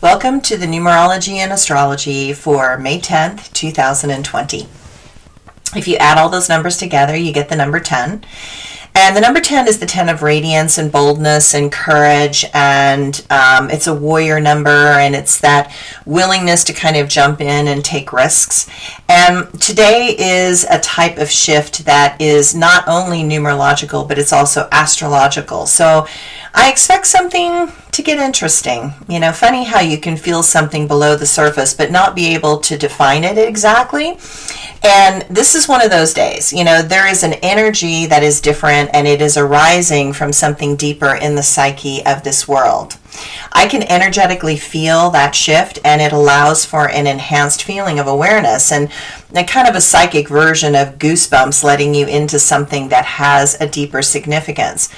Welcome to the Numerology and Astrology for May 10th, 2020. If you add all those numbers together, you get the number 10. And the number 10 is the 10 of radiance and boldness and courage, and it's a warrior number, and it's that willingness to kind of jump in and take risks. And today is a type of shift that is not only numerological, but it's also astrological. So I expect something to get interesting. You know, funny how you can feel something below the surface, but not be able to define it exactly. And this is one of those days. You know, there is an energy that is different, and it is arising from something deeper in the psyche of this world. I can energetically feel that shift, and it allows for an enhanced feeling of awareness and a kind of a psychic version of goosebumps, letting you into something that has a deeper significance.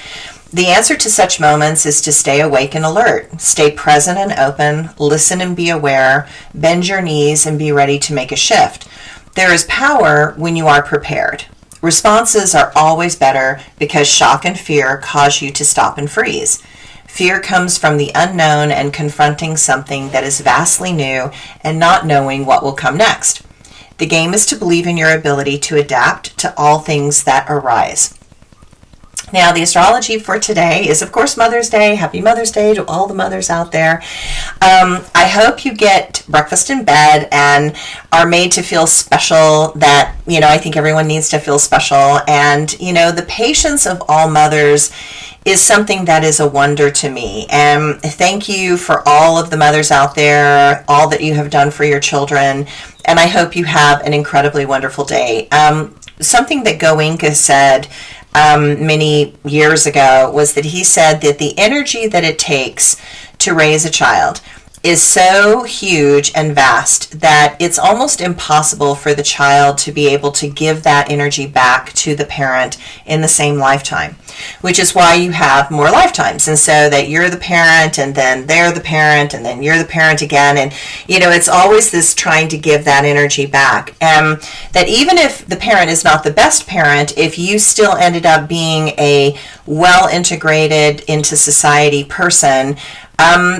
The answer to such moments is to stay awake and alert, stay present and open, listen and be aware, bend your knees and be ready to make a shift. There is power when you are prepared. Responses are always better because shock and fear cause you to stop and freeze. Fear comes from the unknown and confronting something that is vastly new and not knowing what will come next. The game is to believe in your ability to adapt to all things that arise. Now, the astrology for today is, of course, Mother's Day. Happy Mother's Day to all the mothers out there. I hope you get breakfast in bed and are made to feel special. That, you know, I think everyone needs to feel special. And, you know, the patience of all mothers is something that is a wonder to me. And thank you for all of the mothers out there, all that you have done for your children. And I hope you have an incredibly wonderful day. Something that Goenka said many years ago was that he said that the energy that it takes to raise a child is so huge and vast that it's almost impossible for the child to be able to give that energy back to the parent in the same lifetime, which is why you have more lifetimes. And so that you're the parent, and then they're the parent, and then you're the parent again. And, you know, it's always this trying to give that energy back. And that even if the parent is not the best parent, if you still ended up being a well-integrated into society person,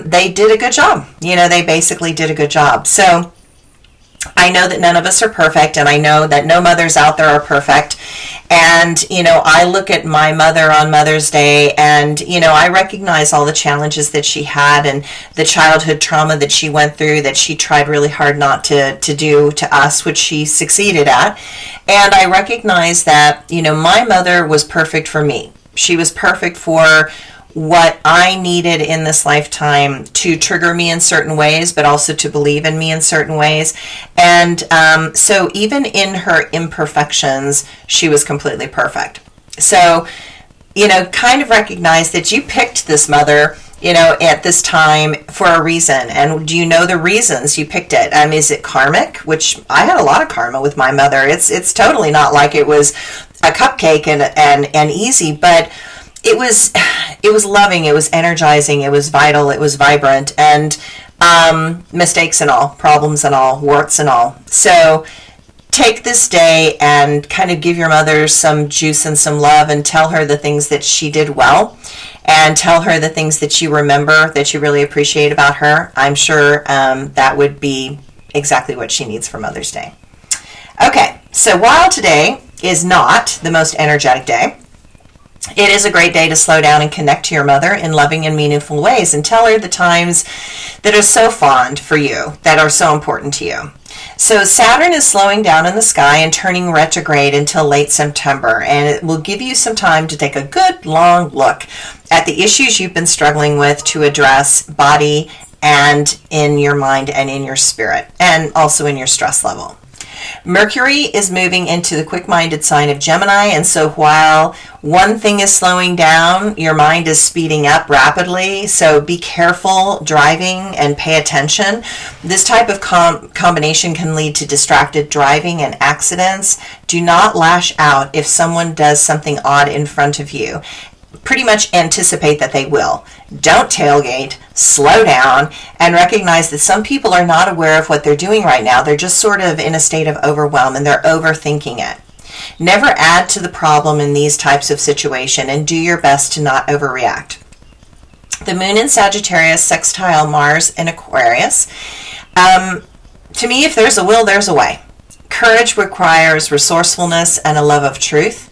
they did a good job. You know, they basically did a good job. So I know that none of us are perfect, and I know that no mothers out there are perfect. And, you know, I look at my mother on Mother's Day, and, you know, I recognize all the challenges that she had and the childhood trauma that she went through, that she tried really hard not to do to us, which she succeeded at. And I recognize that, you know, my mother was perfect for me. She was perfect for what I needed in this lifetime to trigger me in certain ways, but also to believe in me in certain ways. And so even in her imperfections, she was completely perfect. So, you know, kind of recognize that you picked this mother, you know, at this time for a reason. And do you know the reasons you picked it? Is it karmic? Which I had a lot of karma with my mother. It's totally not like it was a cupcake and easy, but it was loving, it was energizing, it was vital, it was vibrant, and mistakes and all, problems and all, warts and all. So take this day and kind of give your mother some juice and some love, and tell her the things that she did well, and tell her the things that you remember that you really appreciate about her. I'm sure that would be exactly what she needs for Mother's Day. Okay, so while today is not the most energetic day, it is a great day to slow down and connect to your mother in loving and meaningful ways, and tell her the times that are so fond for you, that are so important to you. So Saturn is slowing down in the sky and turning retrograde until late September, and it will give you some time to take a good long look at the issues you've been struggling with to address body and in your mind and in your spirit, and also in your stress level. Mercury is moving into the quick-minded sign of Gemini, and so while one thing is slowing down, your mind is speeding up rapidly. So be careful driving and pay attention. This type of combination can lead to distracted driving and accidents. Do not lash out if someone does something odd in front of you. Pretty much anticipate that they will. Don't tailgate, slow down, and recognize that some people are not aware of what they're doing right now. They're just sort of in a state of overwhelm, and they're overthinking it. Never add to the problem in these types of situations, and do your best to not overreact. The moon in Sagittarius sextile Mars in Aquarius. To me, if there's a will, there's a way. Courage requires resourcefulness and a love of truth.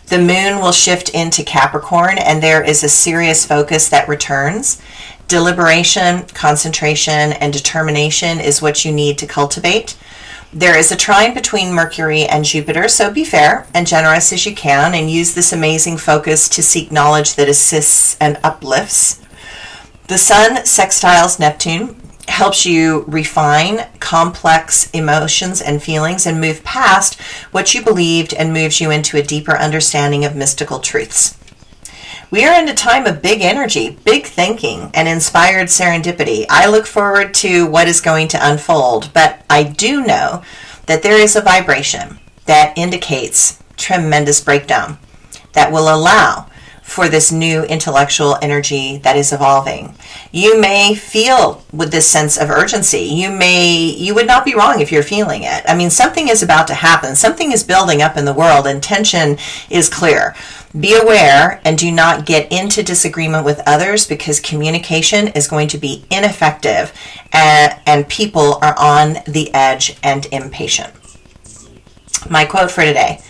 The moon will shift into Capricorn, and there is a serious focus that returns. Deliberation, concentration, and determination is what you need to cultivate. There is a trine between Mercury and Jupiter, so be fair and generous as you can, and use this amazing focus to seek knowledge that assists and uplifts. The Sun sextiles Neptune helps you refine complex emotions and feelings and move past what you believed, and moves you into a deeper understanding of mystical truths. We are in a time of big energy, big thinking, and inspired serendipity. I look forward to what is going to unfold, but I do know that there is a vibration that indicates tremendous breakdown that will allow for this new intellectual energy that is evolving. You may feel with this sense of urgency. You would not be wrong if you're feeling it. I mean, something is about to happen. Something is building up in the world, and tension is clear. Be aware and do not get into disagreement with others, because communication is going to be ineffective, and people are on the edge and impatient. My quote for today: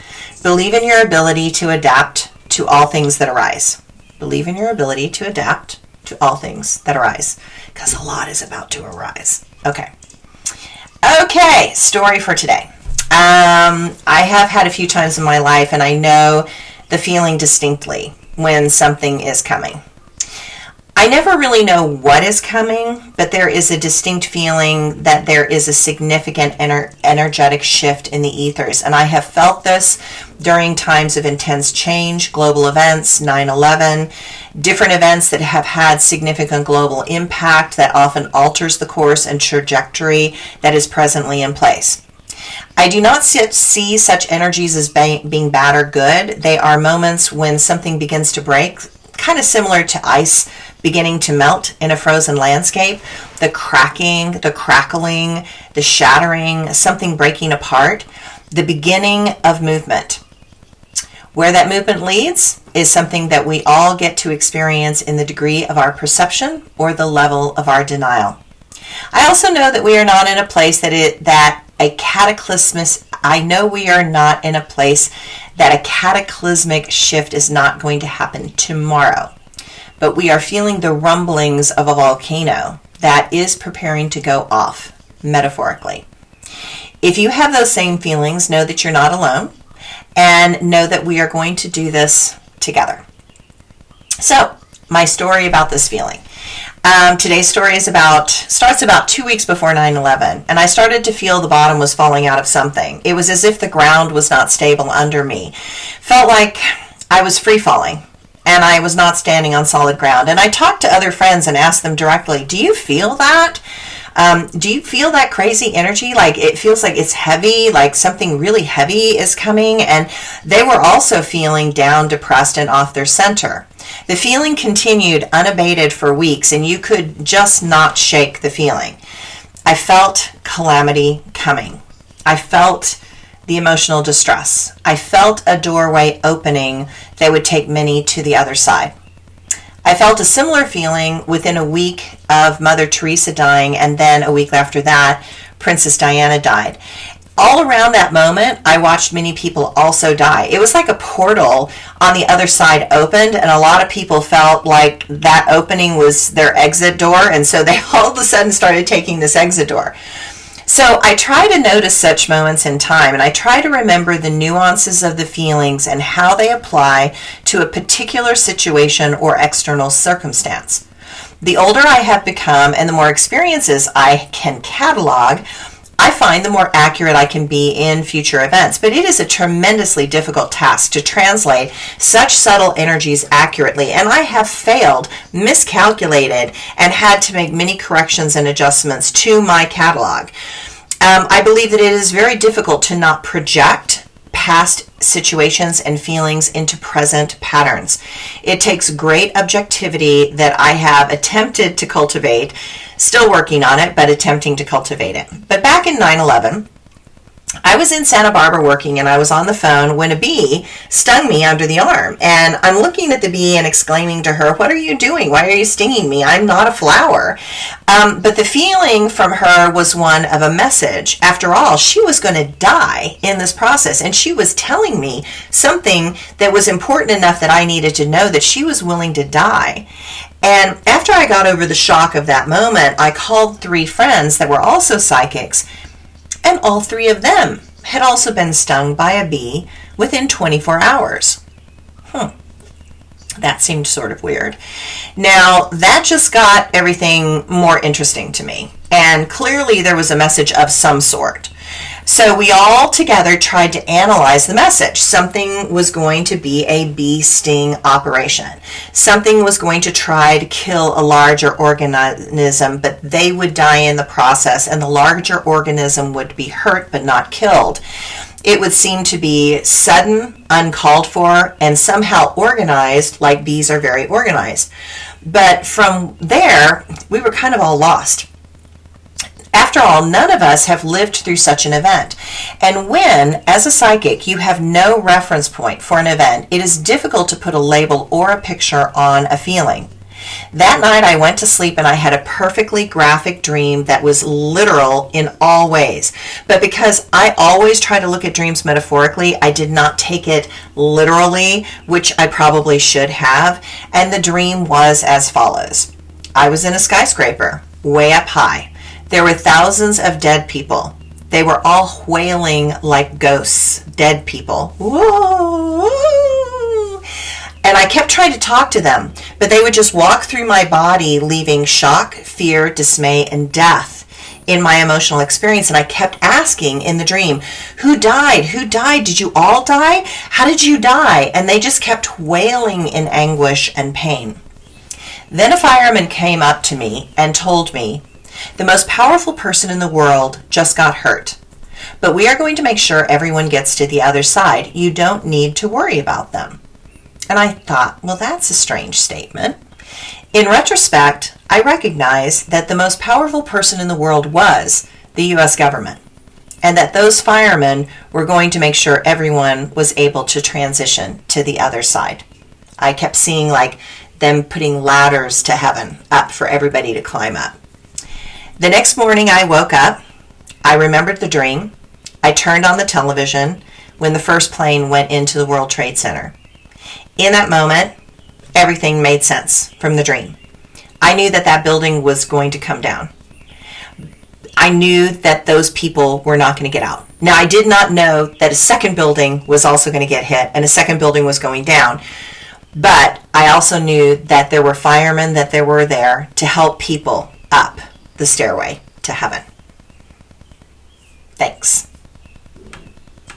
believe in your ability to adapt to all things that arise. Believe in your ability to adapt to all things that arise, because a lot is about to arise. Okay, story for today. I have had a few times in my life, and I know the feeling distinctly when something is coming. I never really know what is coming, but there is a distinct feeling that there is a significant energetic shift in the ethers. And I have felt this during times of intense change, global events, 9/11, different events that have had significant global impact that often alters the course and trajectory that is presently in place. I do not see such energies as being bad or good. They are moments when something begins to break, kind of similar to ice beginning to melt in a frozen landscape. The cracking, the crackling, the shattering, something breaking apart, the beginning of movement. Where that movement leads is something that we all get to experience in the degree of our perception or the level of our denial. I also know that we are not in a place I know we are not in a place that a cataclysmic shift is not going to happen tomorrow. But we are feeling the rumblings of a volcano that is preparing to go off, metaphorically. If you have those same feelings, know that you're not alone, and know that we are going to do this together. So, my story about this feeling. Today's story starts about 2 weeks before 9/11, and I started to feel the bottom was falling out of something. It was as if the ground was not stable under me. Felt like I was free falling, and I was not standing on solid ground. And I talked to other friends and asked them directly, do you feel that? Do you feel that crazy energy? Like it feels like it's heavy, like something really heavy is coming. And they were also feeling down, depressed, and off their center. The feeling continued unabated for weeks, and you could just not shake the feeling. I felt calamity coming. I felt the emotional distress. I felt a doorway opening that would take many to the other side. I felt a similar feeling within a week of Mother Teresa dying, and then a week after that, Princess Diana died. All around that moment, I watched many people also die. It was like a portal on the other side opened, and a lot of people felt like that opening was their exit door, and so they all of a sudden started taking this exit door. So I try to notice such moments in time, and I try to remember the nuances of the feelings and how they apply to a particular situation or external circumstance. The older I have become and the more experiences I can catalog, I find the more accurate I can be in future events. But it is a tremendously difficult task to translate such subtle energies accurately, and I have failed, miscalculated, and had to make many corrections and adjustments to my catalog. I believe that it is very difficult to not project past situations and feelings into present patterns. It takes great objectivity that I have attempted to cultivate, still working on it, but attempting to cultivate it. But back in 9/11, I was in Santa Barbara working, and I was on the phone when a bee stung me under the arm. And I'm looking at the bee and exclaiming to her, "What are you doing? Why are you stinging me? I'm not a flower." But the feeling from her was one of a message. After all, she was going to die in this process, and she was telling me something that was important enough that I needed to know, that she was willing to die. And after I got over the shock of that moment, I called 3 friends that were also psychics, and all 3 of them had also been stung by a bee within 24 hours. That seemed sort of weird. Now, that just got everything more interesting to me, and clearly there was a message of some sort. So we all together tried to analyze the message. Something was going to be a bee sting operation. Something was going to try to kill a larger organism, but they would die in the process, and the larger organism would be hurt but not killed. It would seem to be sudden, uncalled for, and somehow organized, like bees are very organized. But from there, we were kind of all lost. After all, none of us have lived through such an event. And when, as a psychic, you have no reference point for an event, it is difficult to put a label or a picture on a feeling. That night I went to sleep and I had a perfectly graphic dream that was literal in all ways. But because I always try to look at dreams metaphorically, I did not take it literally, which I probably should have. And the dream was as follows. I was in a skyscraper, way up high. There were thousands of dead people. They were all wailing like ghosts, dead people. Whoa! And I kept trying to talk to them, but they would just walk through my body, leaving shock, fear, dismay, and death in my emotional experience. And I kept asking in the dream, who died? Who died? Did you all die? How did you die? And they just kept wailing in anguish and pain. Then a fireman came up to me and told me, the most powerful person in the world just got hurt, but we are going to make sure everyone gets to the other side. You don't need to worry about them. And I thought, well, that's a strange statement. In retrospect, I recognize that the most powerful person in the world was the U.S. government, and that those firemen were going to make sure everyone was able to transition to the other side. I kept seeing like them putting ladders to heaven up for everybody to climb up. The next morning I woke up, I remembered the dream, I turned on the television when the first plane went into the World Trade Center. In that moment, everything made sense from the dream. I knew that that building was going to come down. I knew that those people were not going to get out. Now, I did not know that a second building was also going to get hit and a second building was going down. But I also knew that there were firemen that were there to help people up the stairway to heaven.